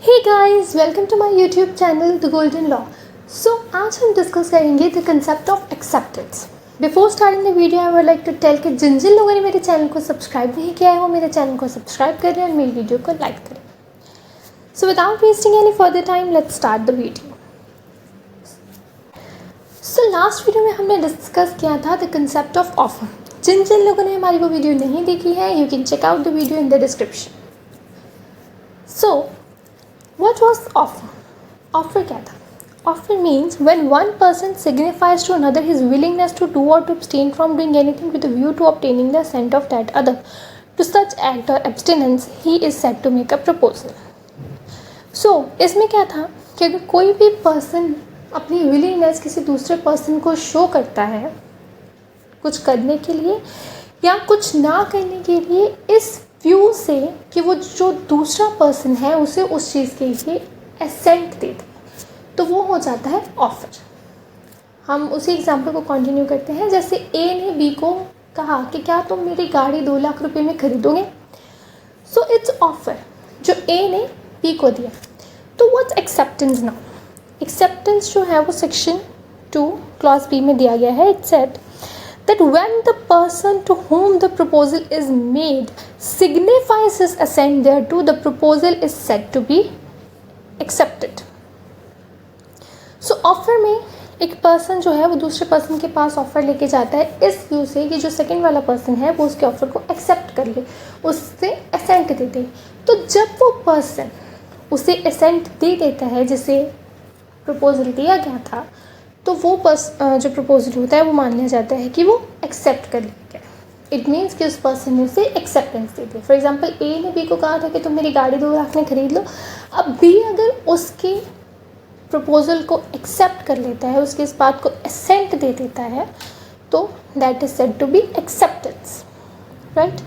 Hey guys, welcome to my YouTube channel the golden law. So आज हम discuss करेंगे the concept of acceptance. Before starting the video I would like to tell कि जिन जिन लोगों ने मेरे चैनल को सब्सक्राइब नहीं किया है वो मेरे चैनल को सब्सक्राइब करें और मेरी वीडियो को लाइक करें। So without wasting any further time let's start the video. So last video में हमने डिस्कस किया था द कंसेप्ट ऑफ ऑफर। जिन जिन लोगों ने हमारी वो वीडियो नहीं देखी है you can check out the video in the description. So what was offer? Offer क्या था? Offer means when one person signifies to another his willingness to do or to abstain from doing anything with a view to obtaining the assent of that other to such act or abstinence, he is said to make a proposal. So इसमें क्या था कि अगर कोई भी person अपनी willingness किसी दूसरे पर्सन को शो करता है कुछ करने के लिए या कुछ ना करने के लिए इस व्यू से कि वो जो दूसरा पर्सन है उसे उस चीज़ के लिए एसेंट दे दे, तो वो हो जाता है ऑफर। हम उसी एग्जांपल को कंटिन्यू करते हैं। जैसे ए ने बी को कहा कि क्या तुम मेरी गाड़ी 2 लाख रुपए में खरीदोगे। सो इट्स ऑफर जो ए ने बी को दिया। तो व्हाट्स एक्सेप्टेंस नाउ? एक्सेप्टेंस जो है वो सेक्शन 2 क्लॉज बी में दिया गया है। It said that when the person to whom the proposal is made signifies his assent thereto, the proposal is said to be accepted. So offer में एक person जो है वो दूसरे पर्सन के पास ऑफर लेके जाता है इस व्यू से कि जो सेकंड वाला पर्सन है वो उसके ऑफर को एक्सेप्ट कर ले, उससे असेंट दे दे। तो जब वो पर्सन उसे असेंट दे देता है जिसे प्रपोजल दिया गया था, तो वो जो प्रपोजल होता है वो मान लिया जाता है कि वो एक्सेप्ट कर लिया गया। इट मीन्स कि उस पर्सन ने उसे एक्सेप्टेंस दे दी। फॉर एग्जांपल ए ने बी को कहा था कि तुम मेरी गाड़ी 2 लाख में खरीद लो। अब बी अगर उसके प्रपोजल को एक्सेप्ट कर लेता है, उसकी इस बात को असेंट दे देता है, तो that is said to be acceptance, right.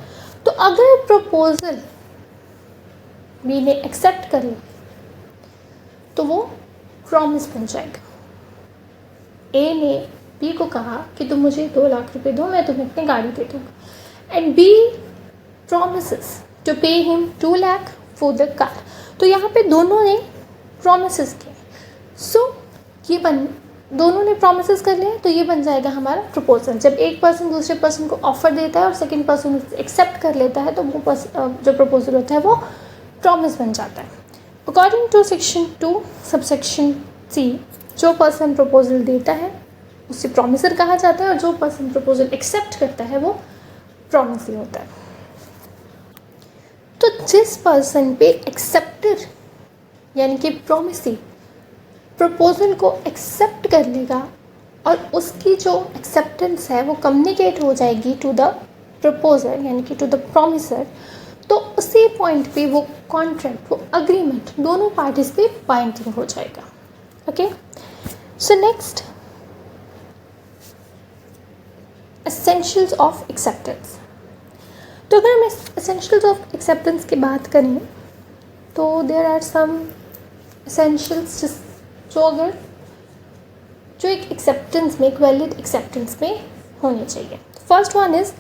तो अगर प्रपोजल बी ने एक्सेप्ट कर लिया तो वो प्रॉमिस बन जाएगा। ए ने बी को कहा कि तुम मुझे 2 लाख रुपए दो, मैं तुम्हें अपनी गाड़ी दे दूँगा। And B promises to pay him 2 lakh for the car. तो यहाँ पे दोनों ने प्रॉमिसेस किए। सो ये दोनों ने प्रॉमिसेस कर लिया, तो ये बन जाएगा हमारा प्रपोजल। जब एक पर्सन दूसरे पर्सन को ऑफर देता है और सेकेंड पर्सन उसे एक्सेप्ट कर लेता है तो वो जो प्रपोजल होता है वो प्रॉमिस बन जाता है। अकॉर्डिंग टू सेक्शन 2 सबसेक्शन सी, जो पर्सन प्रपोजल देता है उसे प्रॉमिसर कहा जाता है और जो पर्सन प्रपोजल एक्सेप्ट करता है वो प्रॉमिसर होता है। तो जिस पर्सन पे एक्सेप्टर यानी कि प्रॉमिसी प्रपोजल को एक्सेप्ट कर लेगा और उसकी जो एक्सेप्टेंस है वो कम्युनिकेट हो जाएगी टू द प्रपोजर यानी कि टू द प्रॉमिसर, तो उसी पॉइंट पे वो कॉन्ट्रैक्ट, वो अग्रीमेंट दोनों पार्टीज पे बाइंडिंग हो जाएगा। Okay, so next essentials of acceptance. तो अगर हम एसेंशियल्स ऑफ एक्सेप्टेंस की बात करें तो देयर आर सम एसेंशियल्स जो एक एक्सेप्टेंस में, एक वैलिड एक्सेप्टेंस में होनी चाहिए। First one is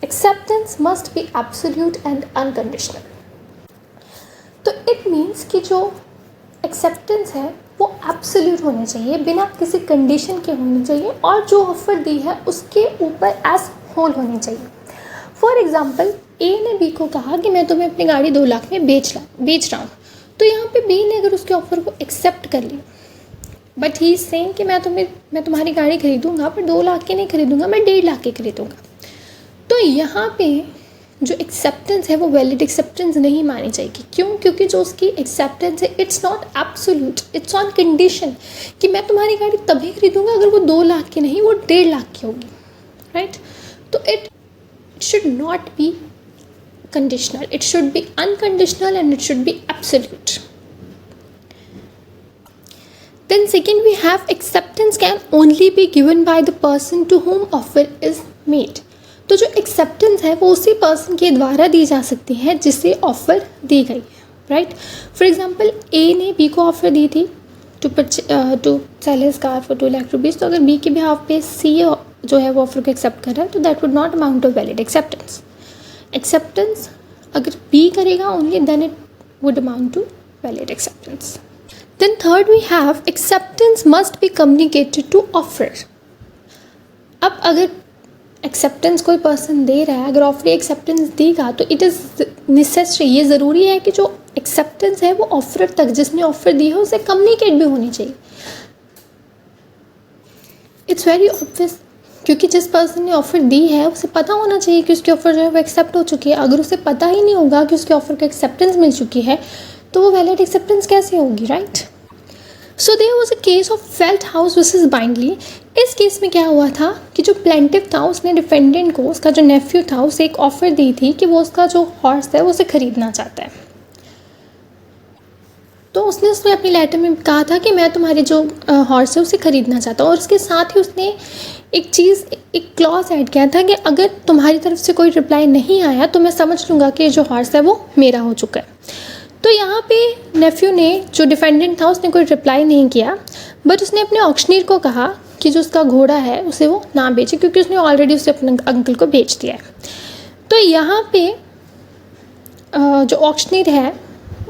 acceptance must B absolute and unconditional. तो इट मीन्स कि जो एक्सेप्टेंस है वो एब्सोल्यूट होना चाहिए, बिना किसी कंडीशन के होनी चाहिए, और जो ऑफर दी है उसके ऊपर एज होल होनी चाहिए। फॉर एग्जांपल ए ने बी को कहा कि मैं तुम्हें अपनी गाड़ी 2 लाख में बेच रहा हूँ। तो यहाँ पे बी ने अगर उसके ऑफर को एक्सेप्ट कर लिया, बट ही इज सेइंग कि मैं तुम्हारी गाड़ी खरीदूंगा पर 2 लाख की नहीं खरीदूंगा, मैं 1.5 लाख की खरीदूंगा। तो यहाँ पे जो एक्सेप्टेंस है वो वैलिड एक्सेप्टेंस नहीं मानी जाएगी। क्यों? क्योंकि जो उसकी एक्सेप्टेंस है it's not absolute, it's on condition कि मैं तुम्हारी गाड़ी तभी खरीदूंगा अगर वो 2 लाख की नहीं, वो 1.5 लाख की होगी, राइट। तो it should not be conditional, it should be unconditional and it should be absolute. Then second we have acceptance can only be given by the person to whom offer is made. तो जो acceptance है वो उसी person के द्वारा दी जा सकती है जिसे ऑफ़र दी गई है, राइट। फॉर एग्जांपल ए ने बी को ऑफ़र दी थी to sell his car for 2 lakh rupees. तो अगर बी के बिहाफ पे सी जो है वो ऑफ़र को एक्सेप्ट कर रहा है तो that would not amount to valid acceptance. Acceptance अगर बी करेगा only then it would amount to valid acceptance. Then third we have acceptance must be communicated to offerer. अब अगर एक्सेप्टेंस कोई पर्सन दे रहा है, अगर ऑफर एक्सेप्टेंस देगा तो इट इज़ नेसेसरी, ये ज़रूरी है कि जो एक्सेप्टेंस है वो ऑफर तक, जिसने ऑफर दी है उसे कम्युनिकेट भी होनी चाहिए. इट्स वेरी ऑब्वियस, क्योंकि जिस पर्सन ने ऑफ़र दी है उसे पता होना चाहिए कि उसकी ऑफ़र जो है वो एक्सेप्ट हो चुकी है. अगर उसे पता ही नहीं होगा कि उसके ऑफ़र का एक्सेप्टेंस मिल चुकी है तो वो वैलिड एक्सेप्टेंस कैसे होगी, right? So there was a case of Felthouse versus Bindley. इस केस में क्या हुआ था कि जो प्लेंटिव था उसने डिफेंडेंट को, उसका जो नेफ्यू था, उसे एक ऑफ़र दी थी कि वो उसका जो हॉर्स है वो उसे ख़रीदना चाहता है. तो उसने अपनी लेटर में कहा था कि मैं तुम्हारी जो हॉर्स है उसे ख़रीदना चाहता हूँ, और उसके साथ ही उसने एक क्लॉज ऐड किया था कि अगर तुम्हारी तरफ से कोई रिप्लाई नहीं आया तो मैं समझ लूँगा कि जो हॉर्स है वो मेरा हो चुका है. तो यहाँ पे नेफ्यू ने, जो डिफेंडेंट था, उसने कोई रिप्लाई नहीं किया, बट उसने अपने ऑक्शनीर को कहा कि जो उसका घोड़ा है उसे वो ना बेचे, क्योंकि उसने ऑलरेडी उसे अपने अंकल को बेच दिया है. तो यहाँ पे जो ऑक्शनीर है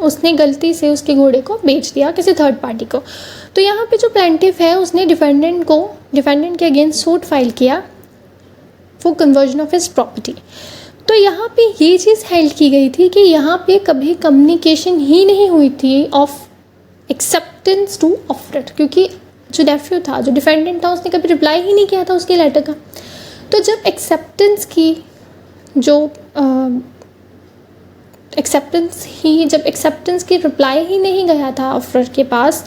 उसने गलती से उसके घोड़े को बेच दिया किसी थर्ड पार्टी को. तो यहाँ पे जो प्लेंटिफ है उसने डिफेंडेंट के अगेंस्ट सूट फाइल किया for conversion of his property. तो यहाँ पे ये चीज़ हेल्ड की गई थी कि यहाँ पे कभी कम्युनिकेशन ही नहीं हुई थी ऑफ एक्सेप्टेंस टू ऑफर, क्योंकि जो नेफ्यू था, जो डिफेंडेंट था, उसने कभी रिप्लाई ही नहीं किया था उसके लेटर का. तो जब एक्सेप्टेंस की रिप्लाई ही नहीं गया था ऑफर के पास,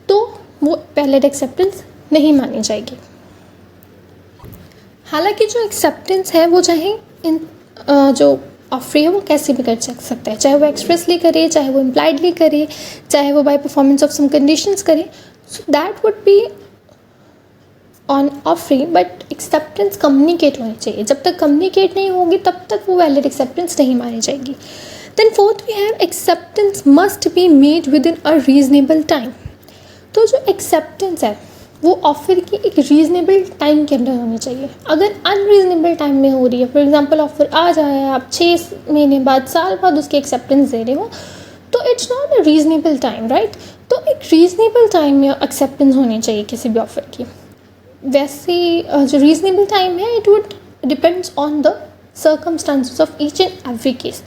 तो वो वैलिड एक्सेप्टेंस नहीं मानी जाएगी. हालांकि जो एक्सेप्टेंस है वो चाहे जो ऑफर है वो कैसे भी कर सकता है, चाहे वो एक्सप्रेसली करे, चाहे वो इम्प्लाइडली करे, चाहे वो by performance of some conditions करे. So that would be on offering, but acceptance communicate होनी चाहिए. जब तक कम्युनिकेट नहीं होगी तब तक वो वैलिड एक्सेप्टेंस नहीं मानी जाएगी. Then fourth we have acceptance must be made within a reasonable time. तो जो एक्सेप्टेंस है वो ऑफ़र की एक रीज़नेबल टाइम के अंदर होनी चाहिए. अगर अनरीजनेबल टाइम में हो रही है, फॉर एग्जांपल ऑफ़र आ जाए, आप 6 महीने बाद, साल बाद उसकी एक्सेप्टेंस दे रहे हो, तो it's not a reasonable time, right? तो एक रीज़नेबल टाइम में एक्सेप्टेंस होनी चाहिए किसी भी ऑफ़र की. वैसे जो रीज़नेबल टाइम है it would depends on the circumstances of each and every case.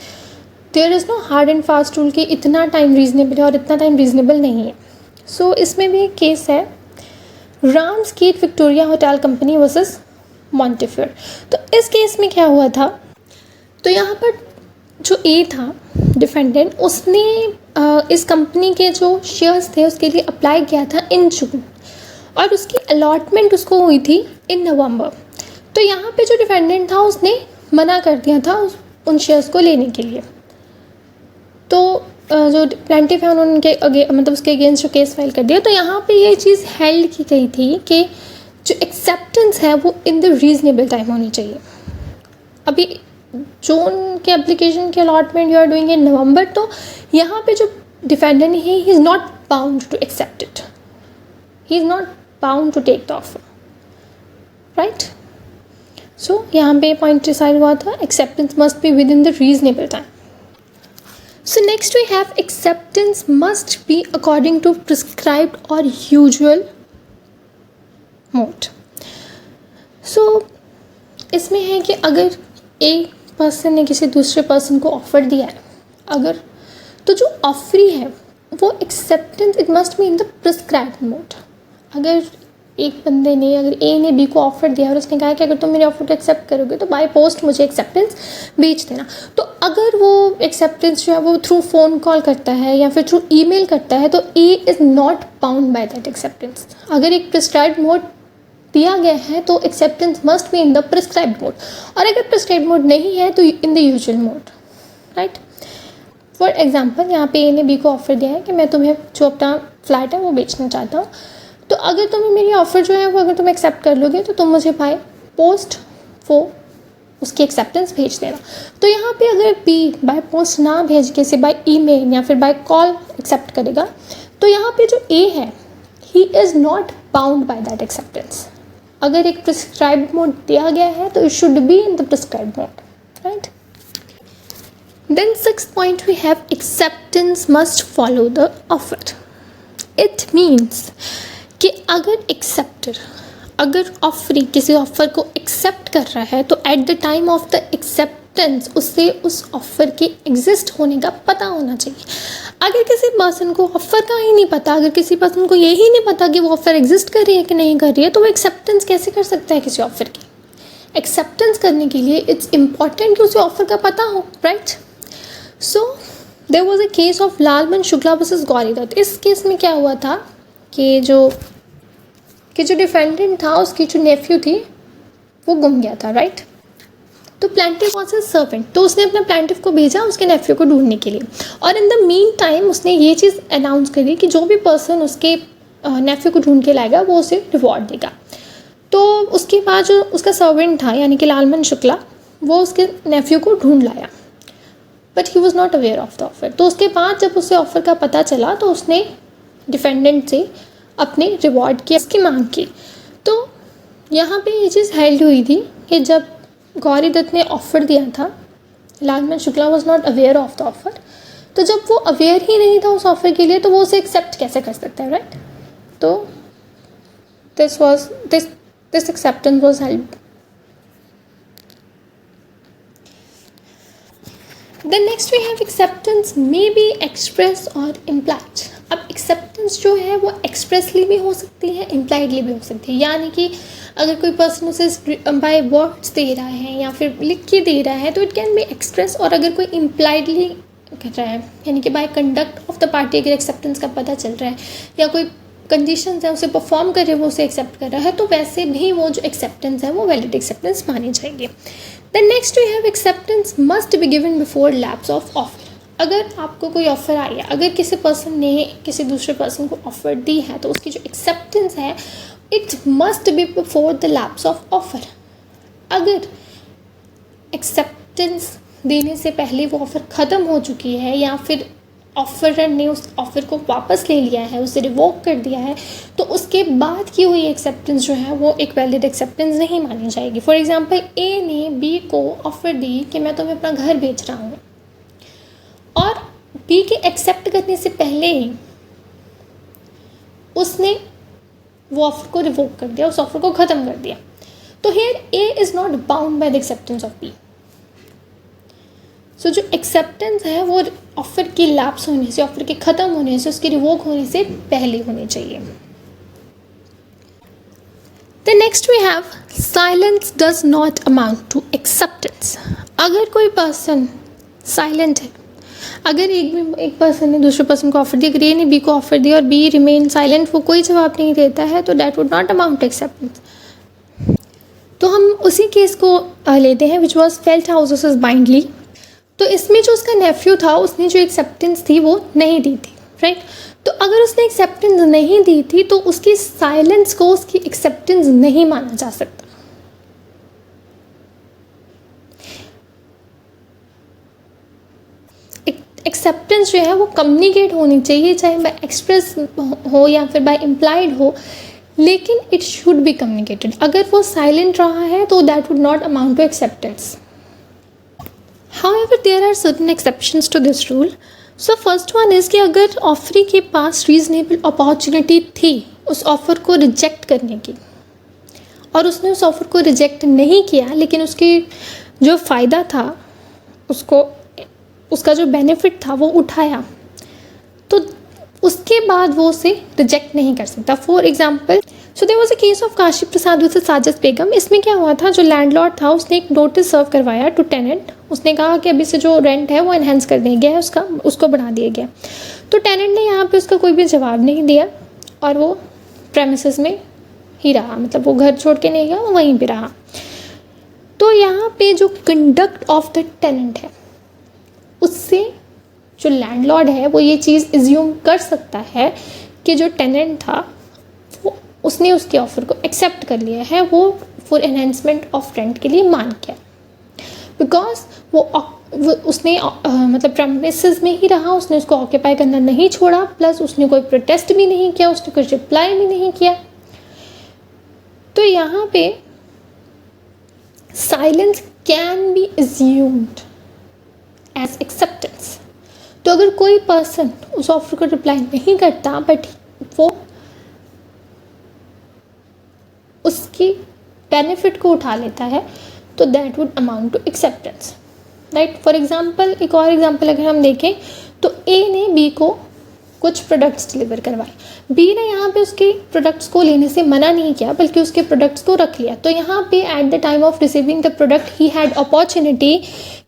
There is no hard and fast rule कि इतना टाइम रीज़नेबल है और इतना टाइम रीज़नेबल नहीं है. सो इसमें भी एक केस है, रामस्केट विक्टोरिया होटल कंपनी वर्सेस मॉन्टेफियर. तो इस केस में क्या हुआ था, तो यहाँ पर जो ए था डिफेंडेंट, उसने इस कंपनी के जो शेयर्स थे उसके लिए अप्लाई किया था इन जून, और उसकी अलॉटमेंट उसको हुई थी इन नवंबर. तो यहाँ पे जो डिफेंडेंट था उसने मना कर दिया था उन शेयर्स को लेने के लिए. तो जो प्लेंटिफ है उन्होंने मतलब उसके अगेंस्ट जो केस फाइल कर दिया. तो यहाँ पे ये चीज़ हेल्ड की गई थी कि जो एक्सेप्टेंस है वो इन द रीजनेबल टाइम होनी चाहिए. अभी जून के एप्लीकेशन की allotment you are doing in November, तो यहाँ पे जो डिफेंडेंट है he is not bound to accept it, he is not bound to take the offer, right? So यहाँ पे पॉइंट डिसाइड हुआ था, acceptance must be within the reasonable time. So next we have acceptance must be according to prescribed or usual mode. So इसमें है कि अगर एक person ने किसी दूसरे पर्सन को ऑफ़र दिया है, अगर तो जो ऑफरी है वो acceptance it must be in the prescribed mode. अगर एक बंदे ने, अगर ए ने बी को ऑफ़र दिया और उसने कहा कि अगर तुम मेरे ऑफ़र को एक्सेप्ट करोगे तो बाय पोस्ट मुझे एक्सेप्टेंस भेज देना, तो अगर वो एक्सेप्टेंस जो है वो थ्रू फ़ोन कॉल करता है या फिर थ्रू ईमेल करता है तो ए is not bound by that acceptance. अगर एक प्रिस्क्राइब्ड मोड दिया गया है तो acceptance must be in the prescribed mode, और अगर प्रिस्क्राइब्ड मोड नहीं है तो in the usual mode, right? For example यहाँ पे ए ने बी को ऑफ़र दिया है कि मैं तुम्हें जो अपना फ्लैट है वो बेचना चाहता हूँ, तो अगर तुम्हें मेरी ऑफ़र जो है वो अगर तुम एक्सेप्ट कर लोगे तो तुम मुझे बाय पोस्ट वो उसकी एक्सेप्टेंस भेज देना. तो यहाँ पे अगर बी बाय पोस्ट ना भेज के से बाय ईमेल या फिर बाय कॉल एक्सेप्ट करेगा, तो यहाँ पे जो ए है he is not bound by that acceptance. अगर एक प्रिस्क्राइब्ड मोड दिया गया है तो it should be in the prescribed mode, right? Then sixth point we have acceptance must follow the offer. It means कि अगर ऑफरी किसी ऑफ़र को एक्सेप्ट कर रहा है तो at the time of the acceptance उसे उस ऑफ़र के एग्जिस्ट होने का पता होना चाहिए. अगर किसी पर्सन को ऑफ़र का ही नहीं पता, अगर किसी पर्सन को यही नहीं पता कि वो ऑफ़र एग्जिस्ट कर रही है कि नहीं कर रही है, तो वो एक्सेप्टेंस कैसे कर सकता है किसी ऑफ़र की. एक्सेप्टेंस करने के लिए इट्स इम्पॉर्टेंट कि उसे ऑफ़र का पता हो, right. So there was a case of Lalman Shukla versus Gauri Datt. इस केस में क्या हुआ था कि जो डिफेंडेंट था उसकी जो नेफ्यू थी वो गुम गया था, राइट. तो प्लेंटिफ वाज हिज सर्वेंट, तो उसने अपने प्लेंटिफ को भेजा उसके नेफ्यू को ढूंढने के लिए. और इन द मीन टाइम उसने ये चीज़ अनाउंस करी कि जो भी पर्सन उसके नेफ्यू को ढूंढ के लाएगा वो उसे रिवॉर्ड देगा. तो उसके बाद जो उसका सर्वेंट था यानी कि लालमन शुक्ला, वो उसके नेफ्यू को ढूंढ लाया, but he was not aware of the offer. तो उसके बाद जब उसे ऑफ़र का पता चला तो उसने डिफेंडेंट से अपने रिवॉर्ड की उसकी मांग की. तो यहाँ पे ये चीज़ हेल्ड हुई थी कि जब गौरी दत्त ने ऑफ़र दिया था, Lalman Shukla was not aware of the offer. तो जब वो अवेयर ही नहीं था उस ऑफ़र के लिए तो वो उसे एक्सेप्ट कैसे कर सकता है, राइट. तो this acceptance was held. Then next we have acceptance may be expressed or implied. अब एक्सेप्टेंस जो है वो एक्सप्रेसली भी हो सकती है, इम्प्लाइडली भी हो सकती है. यानी कि अगर कोई पर्सन उसे बाय वर्ड्स दे रहा है या फिर लिख के दे रहा है तो इट कैन बी एक्सप्रेस. और अगर कोई इम्प्लाइडली कर रहा है यानी कि by conduct of the party अगर एक्सेप्टेंस का पता चल रहा है या कोई कंडीशंस है उसे परफॉर्म कर रहे हैं वो उसे एक्सेप्ट कर रहा है, तो वैसे भी वो जो एक्सेप्टेंस है वो वैलिड एक्सेप्टेंस मानी जाएगी. Then next we have acceptance must be given before lapse of offer. अगर आपको कोई ऑफ़र आई है, अगर किसी पर्सन ने किसी दूसरे पर्सन को ऑफ़र दी है तो उसकी जो एक्सेप्टेंस है it must be before the lapse of offer. अगर एक्सेप्टेंस देने से पहले वो ऑफ़र ख़त्म हो चुकी है या फिर ऑफ़रर ने उस ऑफ़र को वापस ले लिया है, उसे रिवोक कर दिया है, तो उसके बाद की हुई एक्सेप्टेंस जो है वो एक वैलिड एक्सेप्टेंस नहीं मानी जाएगी. फॉर एग्जांपल ए ने बी को ऑफ़र दी कि मैं तुम्हें अपना घर बेच रहा हूँ और बी के एक्सेप्ट करने से पहले ही उसने वो ऑफ़र को रिवोक कर दिया, उस ऑफ़र को ख़त्म कर दिया. तो here A is not bound by the acceptance of B. So जो एक्सेप्टेंस है वो ऑफ़र की लैप्स होने से, ऑफ़र के ख़त्म होने से, उसके रिवोक होने से पहले होनी चाहिए. The next we have silence does not amount to acceptance. अगर कोई पर्सन साइलेंट है, अगर एक पर्सन ने दूसरे पर्सन को ऑफ़र दिया, अगर ए ने बी को ऑफ़र दिया और बी रिमेन साइलेंट, वो कोई जवाब नहीं देता है, तो that would not amount to acceptance. तो हम उसी केस को लेते हैं विच वॉज फेल्टहाउस वर्सेस बाइंडली. तो इसमें जो उसका नेफ्यू था उसने जो एक्सेप्टेंस थी वो नहीं दी थी, राइट. तो अगर उसने एक्सेप्टेंस नहीं दी थी तो उसकी साइलेंस को उसकी एक्सेप्टेंस नहीं माना जा सकता. एक्सेप्टेंस जो है वो कम्युनिकेट होनी चाहिए, चाहे बाय एक्सप्रेस हो या फिर बाय इम्प्लाइड हो, लेकिन इट शुड बी कम्युनिकेटेड. अगर वो साइलेंट रहा है तो that would not amount to acceptance. However, there are certain exceptions to this rule. So first one is कि अगर ऑफरी के पास रीजनेबल अपॉर्चुनिटी थी उस ऑफ़र को रिजेक्ट करने की और उसने उस ऑफ़र को रिजेक्ट नहीं किया, लेकिन उसकी जो फ़ायदा था उसका जो बेनिफिट था वो उठाया, तो उसके बाद वो उसे रिजेक्ट नहीं कर सकता. For example, so there was a case of Kashi Prasad versus Sajid Begum. इसमें क्या हुआ था, जो लैंडलॉर्ड था उसने एक नोटिस सर्व करवाया टू टेनेंट. उसने कहा कि अभी से जो रेंट है वो एनहेंस कर दिया गया है, उसको बढ़ा दिया गया. तो टेनेंट ने यहाँ पे उसका कोई भी जवाब नहीं दिया और वो प्रेमिसेस में ही रहा, मतलब वो घर छोड़ के नहीं गया, वो वहीं पर रहा. तो यहाँ पे जो कंडक्ट ऑफ द टेनेंट है उससे जो लैंडलॉर्ड है वो ये चीज़ एज्यूम कर सकता है कि जो टेनेंट था वो उसने उसके ऑफ़र को एक्सेप्ट कर लिया है, वो फॉर एनहेंसमेंट ऑफ रेंट के लिए मान किया, बिकॉज वो उसने मतलब प्रेमिसेस में ही रहा, उसने उसको ऑक्यूपाई करना नहीं छोड़ा, प्लस उसने कोई प्रोटेस्ट भी नहीं किया, उसने कुछ रिप्लाई भी नहीं किया. तो यहाँ पे silence can be assumed as acceptance. तो अगर कोई पर्सन उस ऑफर को रिप्लाई नहीं करता बट वो उसकी बेनिफिट को उठा लेता है तो that would amount to acceptance, right. For example, एक और एग्जांपल अगर हम देखें तो ए ने बी को कुछ प्रोडक्ट्स डिलीवर करवाए, बी ने यहाँ पे उसके प्रोडक्ट्स को लेने से मना नहीं किया बल्कि उसके प्रोडक्ट्स को रख लिया। तो यहाँ पे at the time of receiving the product he had opportunity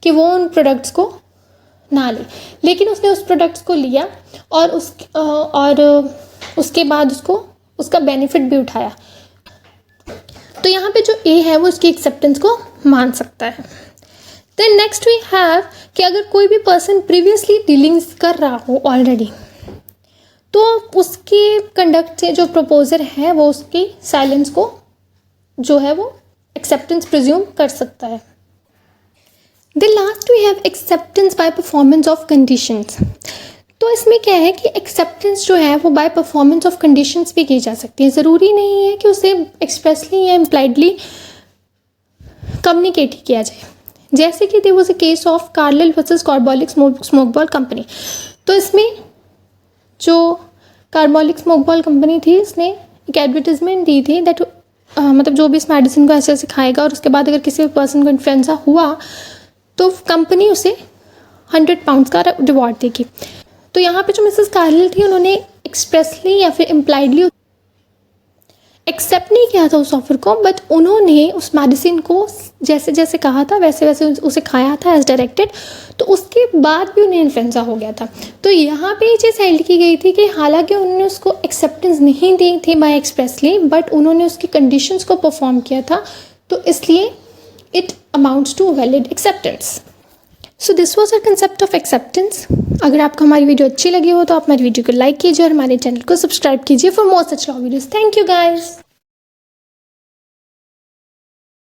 कि वो उन प्रोडक्ट्स को ना ले, लेकिन उसने उस प्रोडक्ट्स को लिया और उसके बाद उसका बेनिफिट भी उठाया। तो यहाँ पे जो ए है वो उसकी एक्सेप्टेंस को मान सकता है। देन नेक्स्ट वी हैव कि अगर कोई भी पर्सन प्रीवियसली डीलिंग्स कर रहा हो ऑलरेडी तो उसके कंडक्ट से जो प्रपोजर है वो उसकी साइलेंस को जो है वो एक्सेप्टेंस प्रिज्यूम कर सकता है। Then last we have acceptance by performance of conditions. तो इसमें क्या है कि एक्सेप्टेंस जो है वो बाय परफॉर्मेंस ऑफ कंडीशंस भी की जा सकती है। ज़रूरी नहीं है कि उसे एक्सप्रेसली या इम्प्लाइडली कम्युनिकेट किया जाए। जैसे कि there was a case of Carlill versus Carbolic Smoke Ball Company. तो इसमें जो कार्बोलिक स्मोकबॉल कंपनी थी इसने एक एडवर्टीजमेंट दी थी दैट मतलब जो भी इस मेडिसिन को ऐसे ऐसे खाएगा और उसके बाद अगर किसी पर्सन को इन्फ्लुएंजा हुआ तो कंपनी उसे 100 पाउंड्स का रिवॉर्ड देगी। तो यहाँ पे जो मिसेस कार्लिल थी उन्होंने एक्सप्रेसली या फिर इम्प्लाइडली एक्सेप्ट नहीं किया था उस ऑफर को, बट उन्होंने उस मेडिसिन को जैसे जैसे कहा था वैसे वैसे उसे खाया था एज डायरेक्टेड। तो उसके बाद भी उन्हें इन्फ्लुएंजा हो गया था। तो यहाँ पे ये चीज़ हाईलाइट की गई थी कि हालांकि उन्होंने उसको एक्सेप्टेंस नहीं दी थी बाय एक्सप्रेसली बट उन्होंने उसकी कंडीशंस को परफॉर्म किया था, तो इसलिए it amounts to valid acceptance. So this was a concept of acceptance. अगर आपको हमारी वीडियो अच्छी लगी हो तो आप हमारी वीडियो को लाइक कीजिए और हमारे चैनल को सब्सक्राइब कीजिए for more such law videos. Thank you guys.